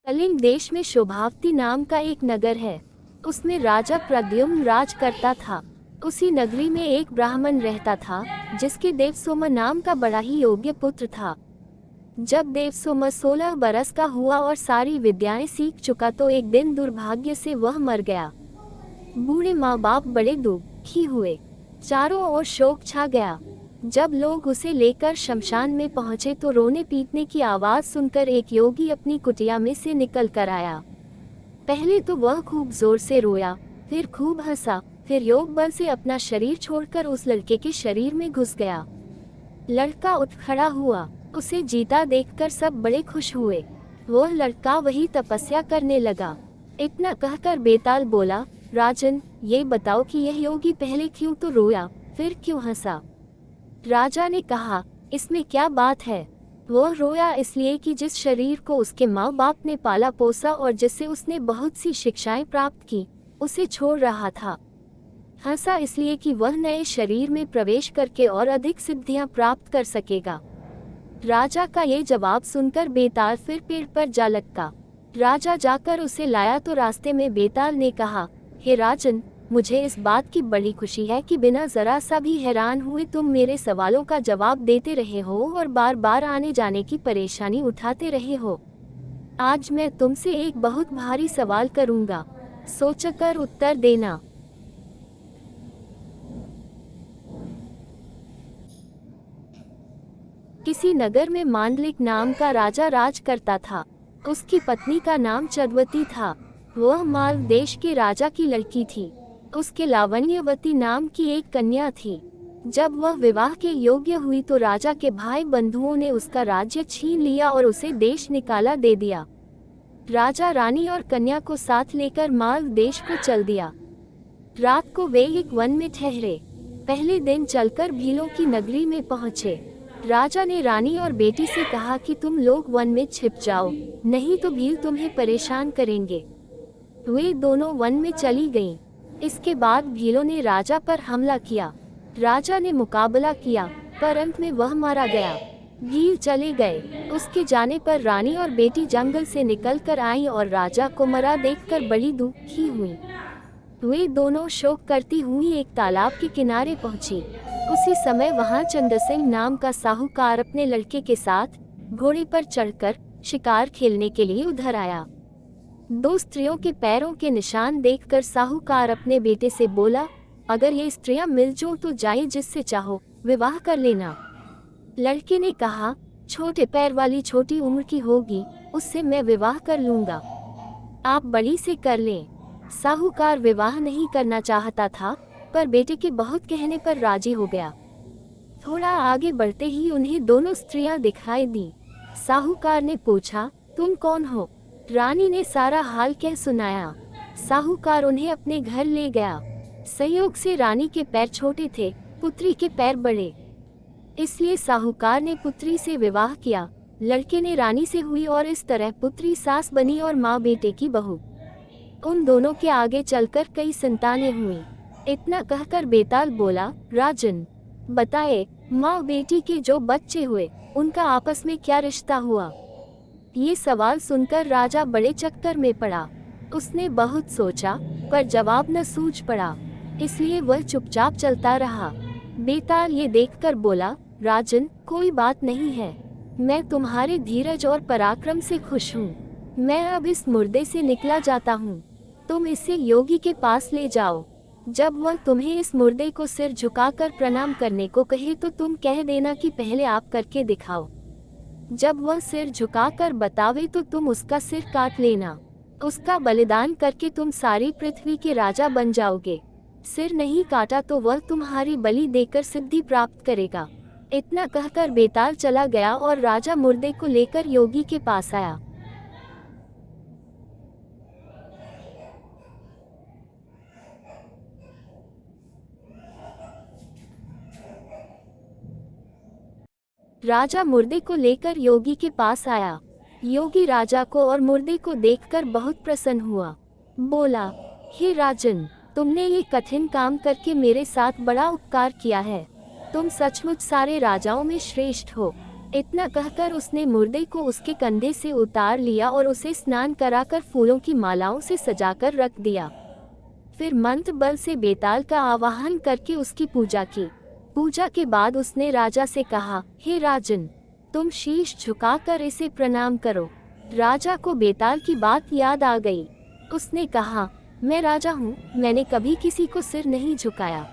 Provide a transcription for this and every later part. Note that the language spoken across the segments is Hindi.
कलिंग देश में शोभावती नाम का एक नगर है। उसमें राजा प्रद्युम्न राज करता था। उसी नगरी में एक ब्राह्मण रहता था जिसके देवसोम नाम का बड़ा ही योग्य पुत्र था। जब देवसोम 16 बरस का हुआ और सारी विद्याएं सीख चुका तो एक दिन दुर्भाग्य से वह मर गया। बूढ़े माँ बाप बड़े दुखी हुए। चारों ओर शोक छा गया। जब लोग उसे लेकर शमशान में पहुंचे तो रोने पीटने की आवाज सुनकर एक योगी अपनी कुटिया में से निकल कर आया। पहले तो वह खूब जोर से रोया, फिर खूब हंसा, फिर योग बल से अपना शरीर छोड़कर उस लड़के के शरीर में घुस गया। लड़का उठ खड़ा हुआ। उसे जीता देखकर सब बड़े खुश हुए। वह लड़का वही तपस्या करने लगा। इतना कहकर बेताल बोला, राजन, ये बताओ कि यह योगी पहले क्यों तो रोया, फिर क्यों हंसा? राजा ने कहा, इसमें क्या बात है? वह रोया इसलिए कि जिस शरीर को उसके माँ बाप ने पाला पोसा और जिससे उसने बहुत सी शिक्षाएं प्राप्त की, उसे छोड़ रहा था। हंसा इसलिए कि वह नए शरीर में प्रवेश करके और अधिक सिद्धियां प्राप्त कर सकेगा। राजा का ये जवाब सुनकर बेताल फिर पेड़ पर जा लटका। राजा जाकर उसे लाया तो रास्ते में बेताल ने कहा, हे राजन, मुझे इस बात की बड़ी खुशी है कि बिना जरा सा भी हैरान हुए तुम मेरे सवालों का जवाब देते रहे हो और बार बार आने जाने की परेशानी उठाते रहे हो। आज मैं तुमसे एक बहुत भारी सवाल करूंगा, सोचकर उत्तर देना। किसी नगर में मांडलिक नाम का राजा राज करता था। उसकी पत्नी का नाम चंद्रवती था। वह माल देश के राजा की लड़की थी। उसके लावण्यवती नाम की एक कन्या थी। जब वह विवाह के योग्य हुई तो राजा के भाई बंधुओं ने उसका राज्य छीन लिया और उसे देश निकाला दे दिया। राजा रानी और कन्या को साथ लेकर माल देश को चल दिया। रात को वे एक वन में ठहरे। पहले दिन चलकर भीलों की नगरी में पहुंचे। राजा ने रानी और बेटी से कहा कि तुम लोग वन में छिप जाओ, नहीं तो भील तुम्हें परेशान करेंगे। वे दोनों वन में चली गईं। इसके बाद भीलों ने राजा पर हमला किया। राजा ने मुकाबला किया, पर अंत में वह मारा गया। भील चले गए। उसके जाने पर रानी और बेटी जंगल से निकलकर आईं और राजा को मरा देखकर बड़ी दुखी हुई। वे दोनों शोक करती हुई एक तालाब के किनारे पहुंची। उसी समय वहां चंद्रसेन नाम का साहूकार अपने लड़के के साथ घोड़े पर चढ़कर शिकार खेलने के लिए उधर आया। दो स्त्रियों के पैरों के निशान देखकर साहूकार अपने बेटे से बोला, अगर ये स्त्रियां मिल जो तो जाए, जिससे चाहो विवाह कर लेना। लड़के ने कहा, छोटे पैर वाली छोटी उम्र की होगी, उससे मैं विवाह कर लूंगा। आप बड़ी से कर लें। साहूकार विवाह नहीं करना चाहता था, पर बेटे के बहुत कहने पर राजी हो गया। थोड़ा आगे बढ़ते ही उन्हें दोनों स्त्रियां दिखाई दी। साहूकार ने पूछा, तुम कौन हो? रानी ने सारा हाल कह सुनाया। साहूकार उन्हें अपने घर ले गया। संयोग से रानी के पैर छोटे थे, पुत्री के पैर बड़े, इसलिए साहूकार ने पुत्री से विवाह किया। लड़के ने रानी से हुई और इस तरह पुत्री सास बनी और माँ बेटे की बहू। उन दोनों के आगे चलकर कई संतानें हुई। इतना कहकर बेताल बोला, राजन, बताए, माँ बेटी के जो बच्चे हुए उनका आपस में क्या रिश्ता हुआ? ये सवाल सुनकर राजा बड़े चक्कर में पड़ा। उसने बहुत सोचा, पर जवाब न सूझ पड़ा, इसलिए वह चुपचाप चलता रहा। बेताल ये देखकर बोला, राजन, कोई बात नहीं है, मैं तुम्हारे धीरज और पराक्रम से खुश हूँ। मैं अब इस मुर्दे से निकला जाता हूँ। तुम इसे योगी के पास ले जाओ। जब वह तुम्हें इस मुर्दे को सिर झुकाकर प्रणाम करने को कहे तो तुम कह देना कि पहले आप करके दिखाओ। जब वह सिर झुकाकर बतावे तो तुम उसका सिर काट लेना। उसका बलिदान करके तुम सारी पृथ्वी के राजा बन जाओगे। सिर नहीं काटा तो वह तुम्हारी बलि देकर सिद्धि प्राप्त करेगा। इतना कहकर बेताल चला गया और राजा मुर्दे को लेकर योगी के पास आया। राजा मुर्दे को लेकर योगी के पास आया। योगी राजा को और मुर्दे को देखकर बहुत प्रसन्न हुआ। बोला, हे राजन, तुमने ये कठिन काम करके मेरे साथ बड़ा उपकार किया है। तुम सचमुच सारे राजाओं में श्रेष्ठ हो। इतना कहकर उसने मुर्दे को उसके कंधे से उतार लिया और उसे स्नान कराकर फूलों की मालाओं से सजाकर रख दिया। फिर मंत्र बल से बेताल का आवाहन करके उसकी पूजा की। पूजा के बाद उसने राजा से कहा, हे राजन, तुम शीश झुकाकर इसे प्रणाम करो। राजा को बेताल की बात याद आ गई। उसने कहा, मैं राजा हूँ, मैंने कभी किसी को सिर नहीं झुकाया।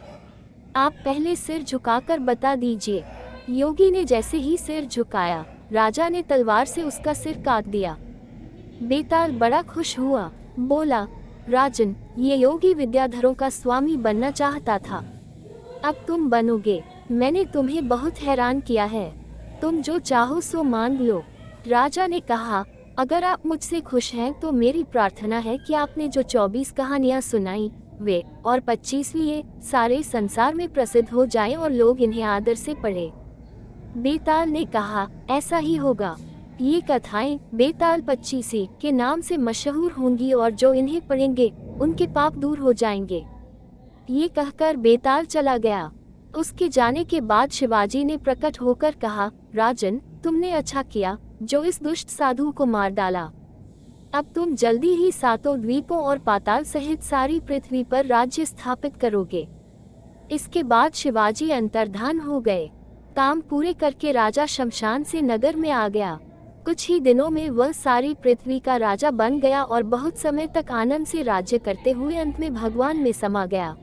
आप पहले सिर झुकाकर बता दीजिए। योगी ने जैसे ही सिर झुकाया, राजा ने तलवार से उसका सिर काट दिया। बेताल बड़ा खुश हुआ, बोला, राजन, ये योगी विद्याधरों का स्वामी बनना चाहता था, अब तुम बनोगे। मैंने तुम्हें बहुत हैरान किया है, तुम जो चाहो सो मांग लो। राजा ने कहा, अगर आप मुझसे खुश हैं तो मेरी प्रार्थना है कि आपने जो 24 कहानियाँ सुनाई वे और 25वीं ये सारे संसार में प्रसिद्ध हो जाएं और लोग इन्हें आदर से पढ़े। बेताल ने कहा, ऐसा ही होगा। ये कथाएं बेताल 25 के नाम से मशहूर होंगी और जो इन्हें पढ़ेंगे उनके पाप दूर हो जाएंगे। ये कहकर बेताल चला गया। उसके जाने के बाद शिवाजी ने प्रकट होकर कहा, राजन, तुमने अच्छा किया जो इस दुष्ट साधु को मार डाला। अब तुम जल्दी ही 7 द्वीपों और पाताल सहित सारी पृथ्वी पर राज्य स्थापित करोगे। इसके बाद शिवाजी अंतर्धान हो गए। काम पूरे करके राजा शमशान से नगर में आ गया। कुछ ही दिनों में वह सारी पृथ्वी का राजा बन गया और बहुत समय तक आनंद से राज्य करते हुए अंत में भगवान में समा गया।